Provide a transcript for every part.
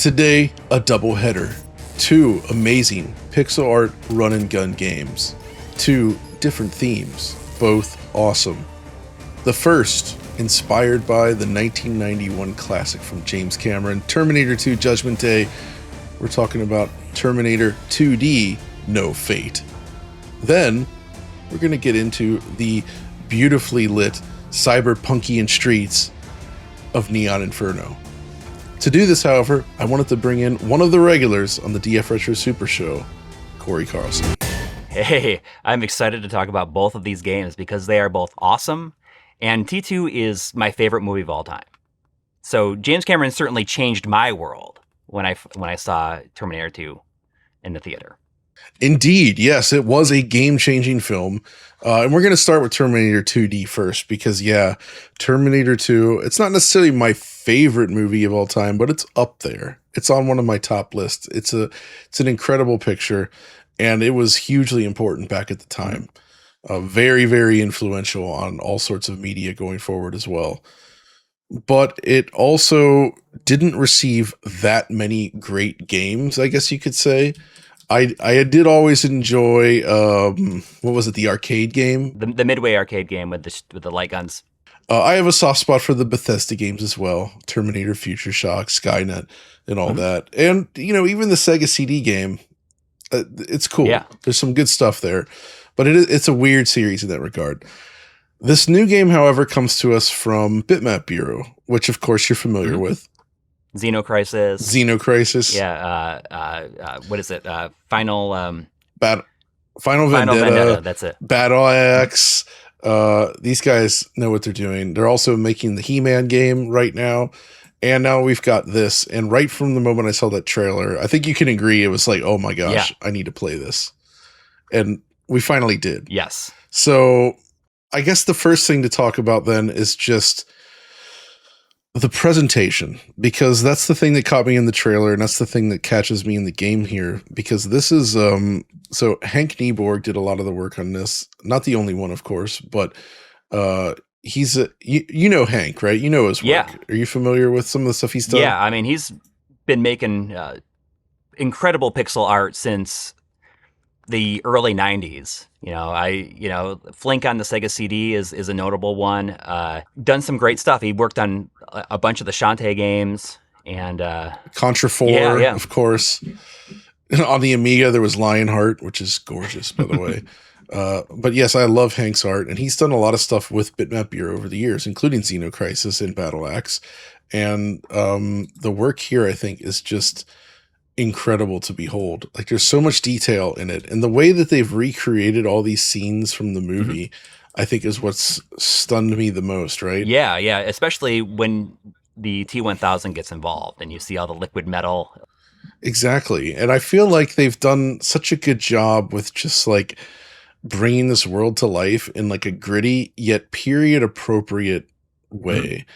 Today, a doubleheader. Two amazing pixel art run and gun games. Two different themes, both awesome. The first, inspired by the 1991 classic from James Cameron, Terminator 2 Judgment Day. We're talking about Terminator 2D, No Fate. Then, we're going to get into the beautifully lit cyberpunkian streets of Neon Inferno. To do this, however, I wanted to bring in one of the regulars on the DF Retro Super Show, Coury Carlson. Hey, I'm excited to talk about both of these games because they are both awesome, and T2 is my favorite movie of all time. So James Cameron certainly changed my world when I saw Terminator 2 in the theater. Indeed, yes, it was a game-changing film. And we're going to start with Terminator 2D first because, yeah, Terminator 2, it's not necessarily my favorite movie of all time, but it's up there. It's on one of my top lists. It's an incredible picture, and it was hugely important back at the time. Very, very influential on all sorts of media going forward as well. But it also didn't receive that many great games, I guess you could say. I did always enjoy, what was it, the arcade game? The Midway arcade game with the light guns. I have a soft spot for the Bethesda games as well. Terminator, Future Shock, Skynet, and all that. And, you know, even the Sega CD game, it's cool. Yeah. There's some good stuff there. But it's a weird series in that regard. This new game, however, comes to us from Bitmap Bureau, which, of course, you're familiar with. Xenocrisis. Yeah. What is it? Final Vendetta. That's it. Battle Axe. These guys know what they're doing. They're also making the He-Man game right now. And now we've got this. And right from the moment I saw that trailer, I think you can agree it was like, oh my gosh, I need to play this. And we finally did. Yes. So I guess the first thing to talk about then is just the presentation, because that's the thing that caught me in the trailer, and that's the thing that catches me in the game here, because this is so Hank Nieborg did a lot of the work on this, not the only one, of course, but he's you know Hank, right? You know his work. Yeah. Are you familiar with some of the stuff he's done? Yeah, I mean, he's been making incredible pixel art since the early 90s. Flink on the Sega CD is a notable one. Done some great stuff. He worked on a bunch of the Shantae games and Contra 4, of course. On the Amiga, there was Lionheart, which is gorgeous, by the way. But yes, I love Hank's art, and he's done a lot of stuff with Bitmap Bureau over the years, including Xenocrisis and Battle Axe. And the work here, I think, is just incredible to behold. Like, there's so much detail in it, and the way that they've recreated all these scenes from the movie, I think, is what's stunned me the most, right? Yeah, especially when the T-1000 gets involved and you see all the liquid metal. Exactly. And I feel like they've done such a good job with just like bringing this world to life in like a gritty yet period appropriate way.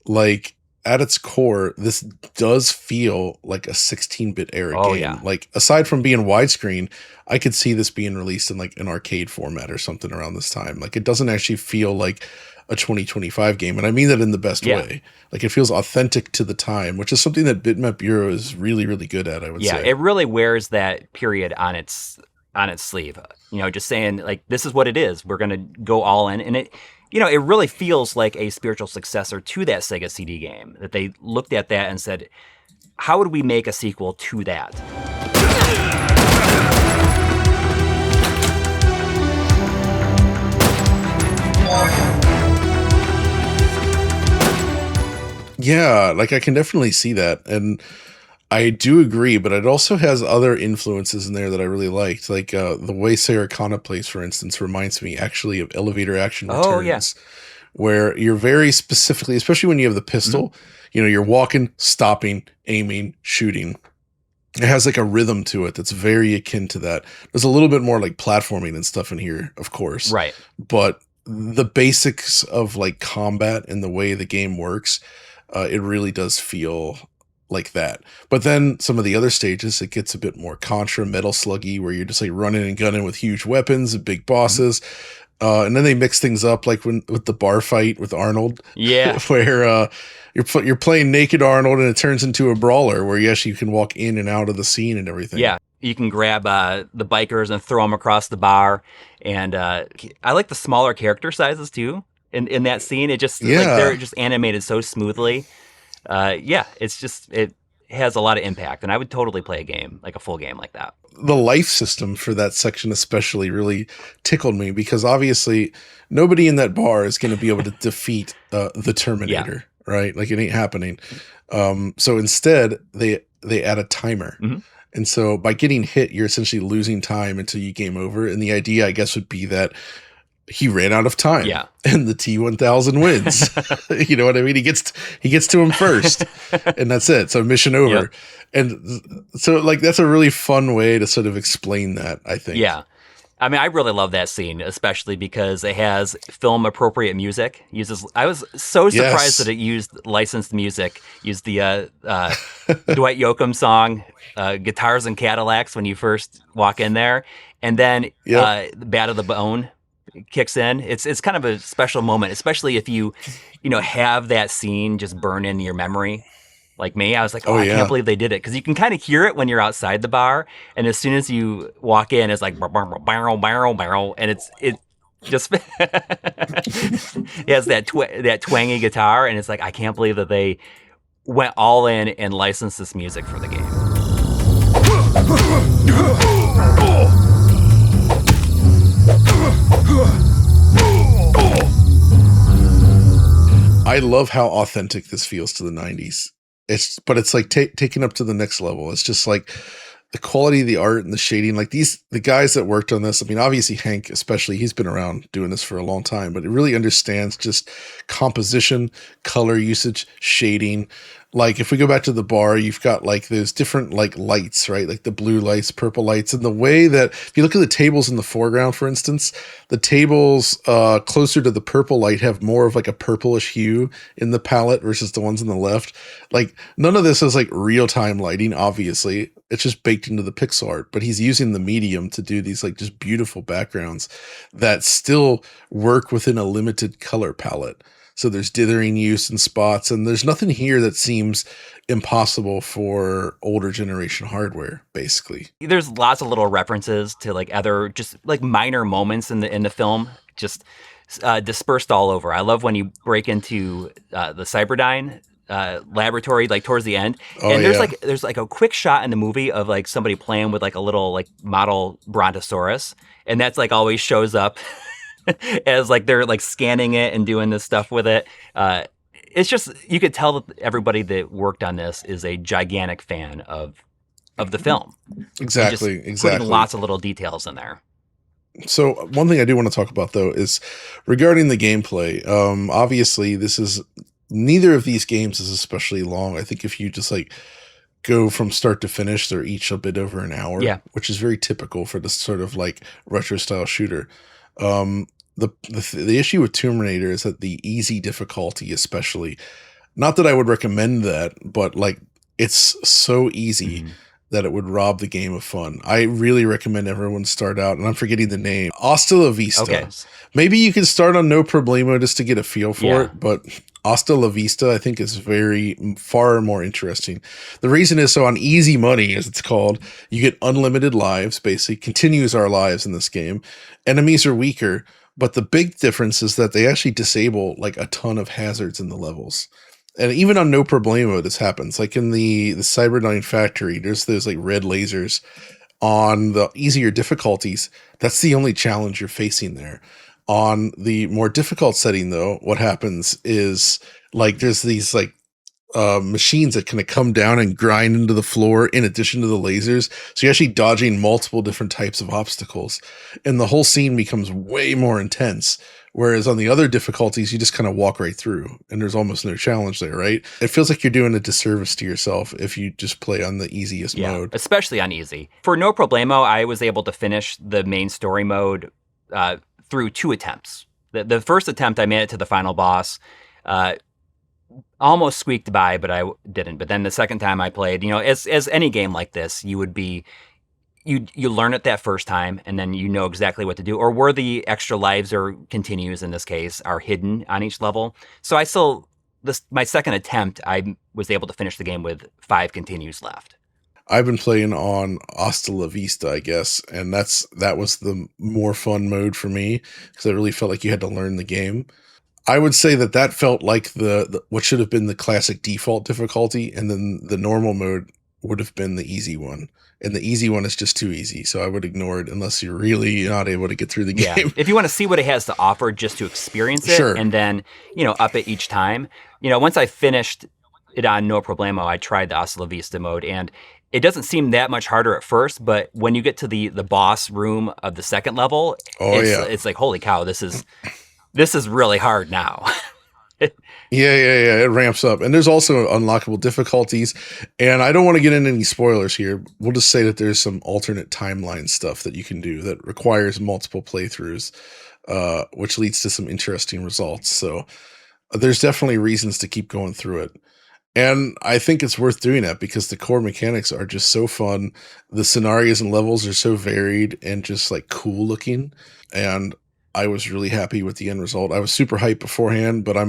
Like, at its core, this does feel like a 16-bit era game. Yeah. Like, aside from being widescreen, I could see this being released in like an arcade format or something around this time. Like, it doesn't actually feel like a 2025 game, and I mean that in the best way. Like, it feels authentic to the time, which is something that Bitmap Bureau is really, really good at, I would say. Yeah, it really wears that period on its sleeve. Just saying, like, this is what it is. We're going to go all in, and it really feels like a spiritual successor to that Sega CD game, that they looked at that and said, how would we make a sequel to that? Yeah, like, I can definitely see that. And I do agree, but it also has other influences in there that I really liked. Like, the way Sarah Connor plays, for instance, reminds me actually of Elevator Action Returns, where you're very specifically, especially when you have the pistol, you're walking, stopping, aiming, shooting. It has like a rhythm to it that's very akin to that. There's a little bit more like platforming and stuff in here, of course. Right. But the basics of like combat and the way the game works, it really does feel like that. But then some of the other stages, it gets a bit more Contra, Metal Sluggy, where you're just like running and gunning with huge weapons and big bosses. And then they mix things up, like with the bar fight with Arnold. Yeah. Where you're playing Naked Arnold, and it turns into a brawler where you can walk in and out of the scene and everything. Yeah, you can grab the bikers and throw them across the bar, and I like the smaller character sizes too. In that scene, it just like they're just animated so smoothly. It has a lot of impact, and I would totally play a full game like that. The life system for that section especially really tickled me, because obviously nobody in that bar is going to be able to defeat the Terminator, right? Like, it ain't happening. So instead, they add a timer. Mm-hmm. And so by getting hit, you're essentially losing time until you game over. And the idea, I guess, would be that he ran out of time, and the T-1000 wins. You know what I mean? He gets to him first, and that's it. So mission over. Yep. And so, like, that's a really fun way to sort of explain that, I think. Yeah. I mean, I really love that scene, especially because it has film appropriate music. I was so surprised that it used licensed music. Used the Dwight Yoakam song, "Guitars and Cadillacs" when you first walk in there, and then "Bat of the Bone" kicks in. It's kind of a special moment, especially if you have that scene just burn in your memory. Like me, I was like, I can't believe they did it, because you can kind of hear it when you're outside the bar, and as soon as you walk in, it's like barrel, and it just it has that twangy guitar, and it's like, I can't believe that they went all in and licensed this music for the game. I love how authentic this feels to the 90s. But it's like taken up to the next level. It's just like the quality of the art and the shading. Like the guys that worked on this, I mean, obviously Hank, especially, he's been around doing this for a long time, but it really understands just composition, color usage, shading. Like, if we go back to the bar, you've got like those different like lights, right? Like the blue lights, purple lights, and the way that, if you look at the tables in the foreground, for instance, the tables closer to the purple light have more of like a purplish hue in the palette versus the ones on the left. Like, none of this is like real-time lighting, obviously. It's just baked into the pixel art, but he's using the medium to do these like just beautiful backgrounds that still work within a limited color palette. So there's dithering use and spots, and there's nothing here that seems impossible for older generation hardware, basically. There's lots of little references to like other just like minor moments in the film, just dispersed all over. I love when you break into the Cyberdyne laboratory, like towards the end, and there's like a quick shot in the movie of like somebody playing with like a little like model brontosaurus, and that's like always shows up as like they're like scanning it and doing this stuff with it. It's just, you could tell that everybody that worked on this is a gigantic fan of the film. Exactly. Putting lots of little details in there. So one thing I do want to talk about, though, is regarding the gameplay. Obviously, neither of these games is especially long. I think if you just like go from start to finish, they're each a bit over an hour, which is very typical for this sort of like retro style shooter. The issue with Terminator is that the easy difficulty, especially, not that I would recommend that, but like, it's so easy that it would rob the game of fun. I really recommend everyone start out, and I'm forgetting the name, Hasta La Vista. Okay. Maybe you can start on No Problemo just to get a feel for it, but Hasta La Vista, I think, is far more interesting. The reason is, so on easy money, as it's called, you get unlimited lives, basically continues our lives in this game. Enemies are weaker, but the big difference is that they actually disable like a ton of hazards in the levels. And even on No Problemo, this happens. Like in the Cyberdyne factory, there's those like red lasers on the easier difficulties. That's the only challenge you're facing there. On the more difficult setting, though, what happens is like there's these like machines that kind of come down and grind into the floor in addition to the lasers. So you're actually dodging multiple different types of obstacles, and the whole scene becomes way more intense. Whereas on the other difficulties, you just kind of walk right through, and there's almost no challenge there, right? It feels like you're doing a disservice to yourself if you just play on the easiest mode. Especially on easy. For No Problemo, I was able to finish the main story mode through 2 attempts. The first attempt, I made it to the final boss. Almost squeaked by, but I didn't. But then the second time I played, as any game like this, you would be... You learn it that first time, and then you know exactly what to do, or where the extra lives or continues in this case are hidden on each level. So I still my second attempt, I was able to finish the game with 5 continues left. I've been playing on Hasta La Vista, I guess, and that was the more fun mode for me because I really felt like you had to learn the game. I would say that felt like the what should have been the classic default difficulty, and then the normal mode would have been the easy one. And the easy one is just too easy, so I would ignore it unless you're really not able to get through the game. Yeah. If you want to see what it has to offer just to experience it, Sure. and then, up it each time. Once I finished it on No Problemo, I tried the Hasta La Vista mode, and it doesn't seem that much harder at first, but when you get to the boss room of the second level, it's like, holy cow, this is really hard now. Yeah. It ramps up. And there's also unlockable difficulties. And I don't want to get into any spoilers here. We'll just say that there's some alternate timeline stuff that you can do that requires multiple playthroughs, which leads to some interesting results. So there's definitely reasons to keep going through it. And I think it's worth doing that because the core mechanics are just so fun. The scenarios and levels are so varied and just like cool looking. And I was really happy with the end result. I was super hyped beforehand, but I'm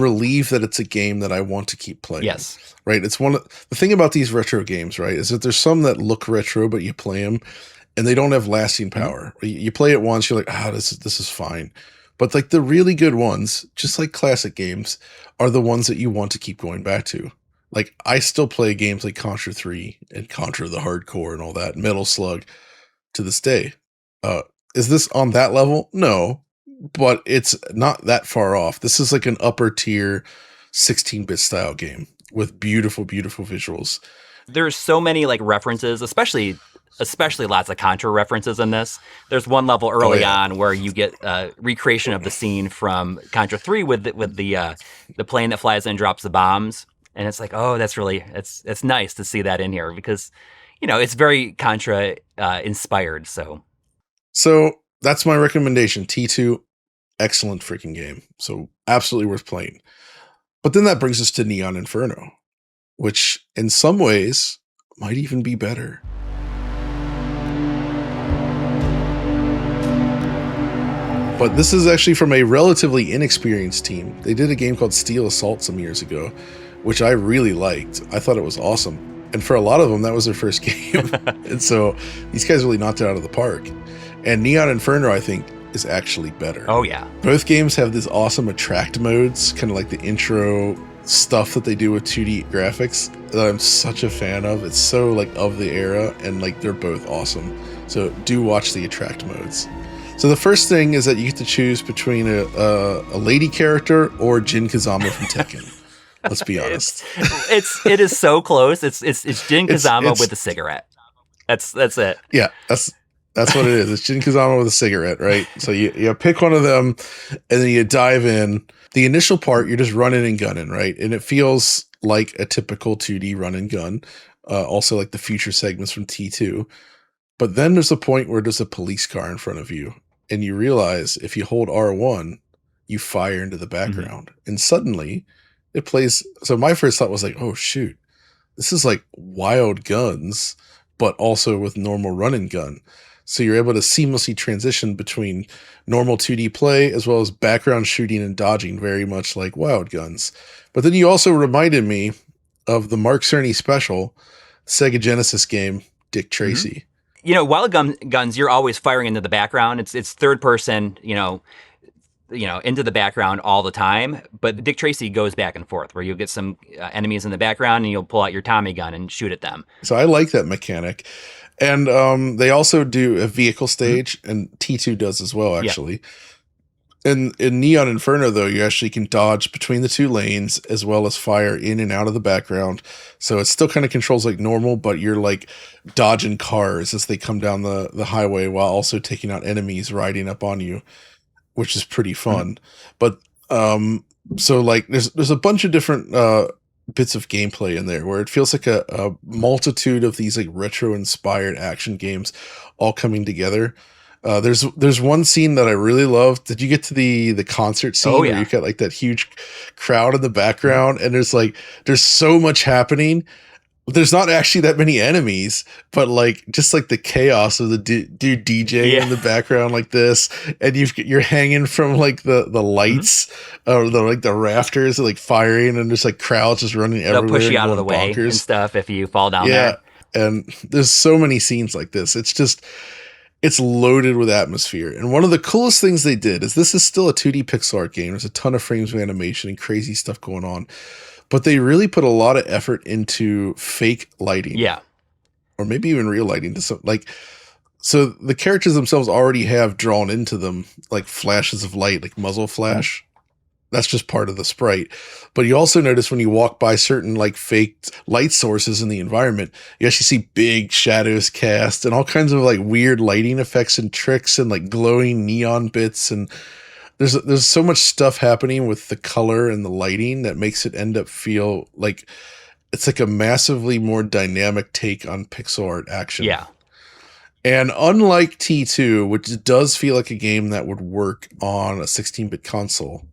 relieved that it's a game that I want to keep playing. Yes. Right. It's the thing about these retro games, right, is that there's some that look retro, but you play them and they don't have lasting power. Mm-hmm. You play it once, you're like, this is fine. But like the really good ones, just like classic games, are the ones that you want to keep going back to. Like I still play games like Contra 3 and Contra the Hardcore and all that, Metal Slug to this day. Is this on that level? No, but it's not that far off. This is like an upper tier 16-bit style game with beautiful, beautiful visuals. There's so many like references, especially lots of Contra references in this. There's one level early on where you get recreation of the scene from Contra 3 with the plane that flies in and drops the bombs. And it's like, oh, it's nice to see that in here because, it's very Contra inspired. So that's my recommendation. T2, excellent freaking game. So absolutely worth playing. But then that brings us to Neon Inferno, which in some ways might even be better. But this is actually from a relatively inexperienced team. They did a game called Steel Assault some years ago, which I really liked. I thought it was awesome. And for a lot of them, that was their first game. And so these guys really knocked it out of the park. And Neon Inferno, I think, is actually better. Oh, yeah. Both games have these awesome attract modes, kind of like the intro stuff that they do with 2D graphics that I'm such a fan of. It's so like of the era, and like they're both awesome. So do watch the attract modes. So the first thing is that you get to choose between a lady character or Jin Kazama from Tekken. Let's be honest. It is so close. It's Jin Kazama with a cigarette. That's it. Yeah, that's what it is. It's Jin Kazama with a cigarette, right? So you pick one of them, and then you dive in. The initial part, you're just running and gunning, right? And it feels like a typical 2D run and gun. Also like the future segments from T2. But then there's a point where there's a police car in front of you, and you realize if you hold R1, you fire into the background. Mm-hmm. And suddenly it plays. So my first thought was like, oh, shoot, this is like Wild Guns, but also with normal run and gun. So you're able to seamlessly transition between normal 2D play as well as background shooting and dodging, very much like Wild Guns. But then you also reminded me of the Mark Cerny special, Sega Genesis game, Dick Tracy. Mm-hmm. Wild Guns, you're always firing into the background. It's third person, into the background all the time. But Dick Tracy goes back and forth, where you'll get some enemies in the background and you'll pull out your Tommy gun and shoot at them. So I like that mechanic. And they also do a vehicle stage, and T2 does as well, actually. Yeah. In Neon Inferno, though, you actually can dodge between the two lanes as well as fire in and out of the background. So it still kind of controls like normal, but you're like dodging cars as they come down the highway while also taking out enemies riding up on you, which is pretty fun. But so like there's a bunch of different bits of gameplay in there where it feels like a multitude of these like retro inspired action games all coming together. There's one scene that I really loved. Did you get to the concert scene where you got like that huge crowd in the background, and there's so much happening, there's not actually that many enemies, but like just like the chaos of the dude DJ in the background like this, and you're hanging from like the lights or the rafters, like firing, and there's like crowds just running everywhere. They'll push you out of the way bonkers and stuff if you fall down there. And there's so many scenes like this. It's loaded with atmosphere. And one of the coolest things they did is this is still a 2D pixel art game. There's a ton of frames of animation and crazy stuff going on. But they really put a lot of effort into fake lighting. Yeah. Or maybe even real lighting to some so the characters themselves already have drawn into them like flashes of light, like muzzle flash. That's just part of the sprite. But you also notice when you walk by certain like fake light sources in the environment, you actually see big shadows cast and all kinds of like weird lighting effects and tricks and like glowing neon bits, and there's so much stuff happening with the color and the lighting that makes it end up feel like it's like a massively more dynamic take on pixel art action. Yeah. And unlike T2, which does feel like a game that would work on a 16-bit console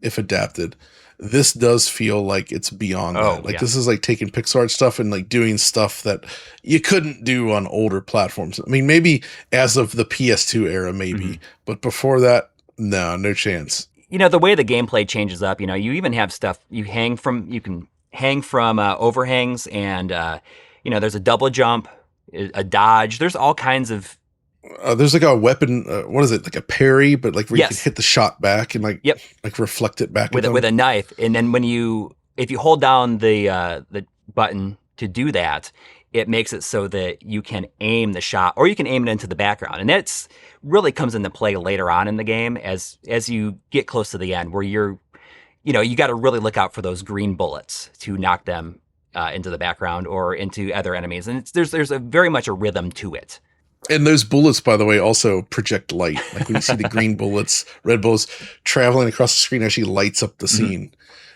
if adapted, this does feel like it's beyond that. Like this is like taking pixel art stuff and like doing stuff that you couldn't do on older platforms. I mean, maybe as of the PS2 era, maybe, but before that, no chance. You know, the way the gameplay changes up, you know, you even have stuff you can hang from overhangs, and you know, there's a double jump, a dodge. There's all kinds of. There's like a weapon. What is it? Like a parry, but like where you can hit the shot back and like like reflect it back with a knife. And then if you hold down the button to do that, it makes it so that you can aim the shot, or you can aim it into the background, and that's really comes into play later on in the game as you get close to the end, where you got to really look out for those green bullets to knock them into the background or into other enemies, and there's a very much a rhythm to it. And those bullets, by the way, also project light. Like when you see the green bullets, red bullets traveling across the screen, actually lights up the scene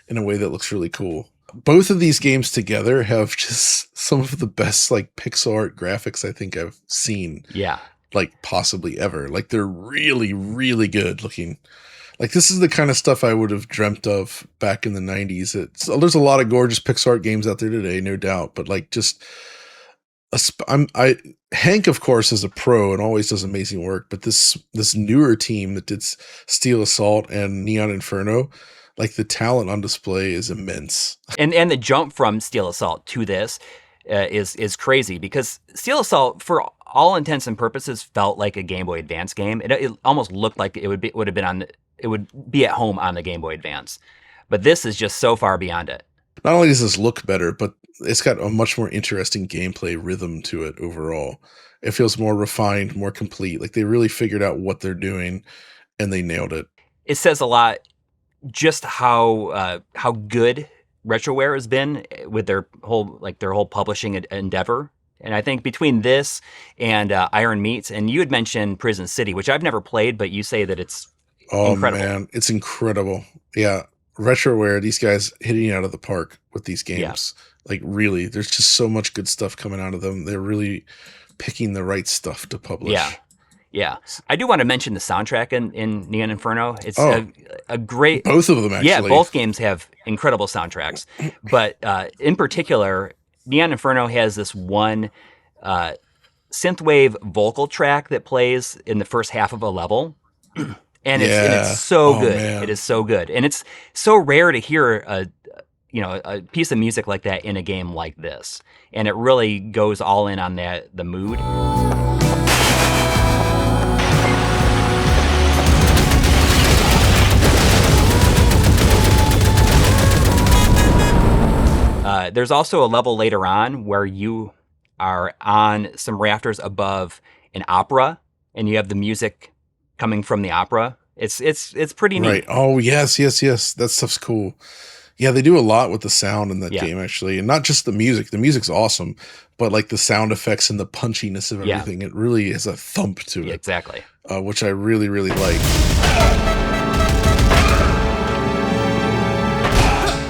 in a way that looks really cool. Both of these games together have just some of the best like pixel art graphics I think I've seen. Yeah. Like possibly ever. Like they're really, really good looking. Like this is the kind of stuff I would have dreamt of back in the 90s. There's a lot of gorgeous pixel art games out there today, no doubt. But like just Hank, of course, is a pro and always does amazing work. But this newer team that did Steel Assault and Neon Inferno, like the talent on display is immense. And the jump from Steel Assault to this is crazy, because Steel Assault, for all intents and purposes, felt like a Game Boy Advance game. It almost looked like it would be at home on the Game Boy Advance. But this is just so far beyond it. Not only does this look better, but it's got a much more interesting gameplay rhythm to it overall. It feels more refined, more complete. Like they really figured out what they're doing and they nailed it. It says a lot just how good Retroware has been with their whole publishing endeavor. And I think between this and Iron Meat, and you had mentioned Prison City, which I've never played, but you say that it's incredible. Man, it's incredible. Yeah. Retroware, these guys hitting out of the park with these games. Yeah. Like really, there's just so much good stuff coming out of them. They're really picking the right stuff to publish. Yeah. Yeah. I do want to mention the soundtrack in Neon Inferno. It's a great... Both of them, actually. Yeah, both games have incredible soundtracks. But in particular, Neon Inferno has this one synthwave vocal track that plays in the first half of a level. And it's so good. Man. It is so good. And it's so rare to hear a piece of music like that in a game like this. And it really goes all in on the mood. There's also a level later on where you are on some rafters above an opera, and you have the music coming from the opera. It's pretty neat. Right. Oh, yes. That stuff's cool. Yeah, they do a lot with the sound in that game, actually. And not just the music. The music's awesome, but like the sound effects and the punchiness of everything. It really has a thump to it. Yeah, exactly. Which I really, really like.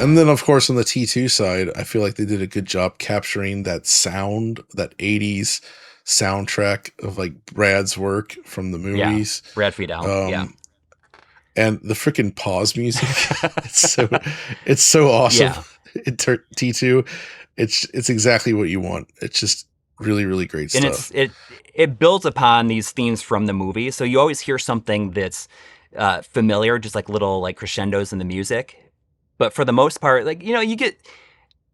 And then, of course, on the T2 side, I feel like they did a good job capturing that sound, that 80s soundtrack of like Brad's work from the movies. Yeah, Brad Fiedel. And the freaking pause music. It's so awesome. Yeah. In T2. It's exactly what you want. It's just really, really great And stuff. it builds upon these themes from the movie, so you always hear something that's familiar, just like little like crescendos in the music. But for the most part, like you get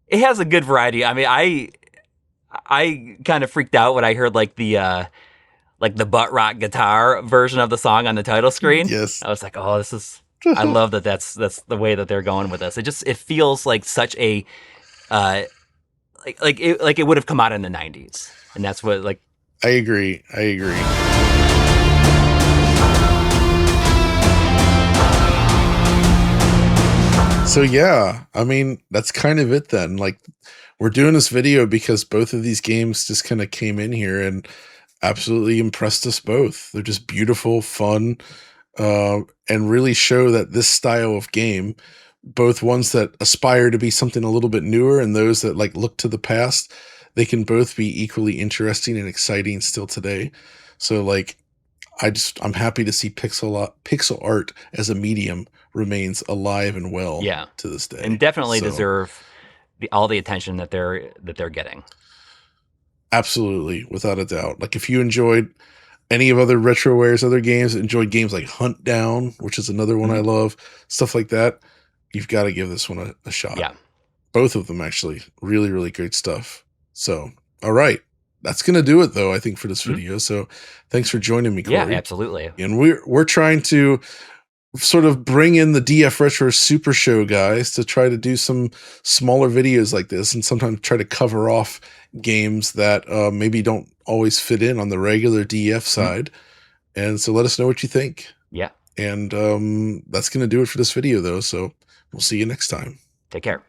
it has a good variety. I mean, I kind of freaked out when I heard like the butt rock guitar version of the song on the title screen. Yes. I was like, oh, this is. I love that. That's the way that they're going with this. It feels like such a uh, like it would have come out in the '90s, and that's what like. I agree. So yeah, I mean, that's kind of it then. Like, we're doing this video because both of these games just kind of came in here and absolutely impressed us both. They're just beautiful, fun, and really show that this style of game, both ones that aspire to be something a little bit newer and those that like look to the past, they can both be equally interesting and exciting still today. So like, I'm happy to see pixel art as a medium remains alive and well to this day, and definitely So, deserve all the attention that they're getting. Absolutely, without a doubt. Like if you enjoyed any of other Retroware's other games, enjoyed games like Hunt Down, which is another one I love, stuff like that, you've got to give this one a shot. Yeah. Both of them actually, really, really great stuff. So, all right. That's going to do it though, I think, for this video. So thanks for joining me, Corey. Yeah, absolutely. And we're trying to sort of bring in the DF Retro Super Show guys to try to do some smaller videos like this and sometimes try to cover off games that maybe don't always fit in on the regular DF side. And so let us know what you think. Yeah. And that's going to do it for this video though. So we'll see you next time. Take care.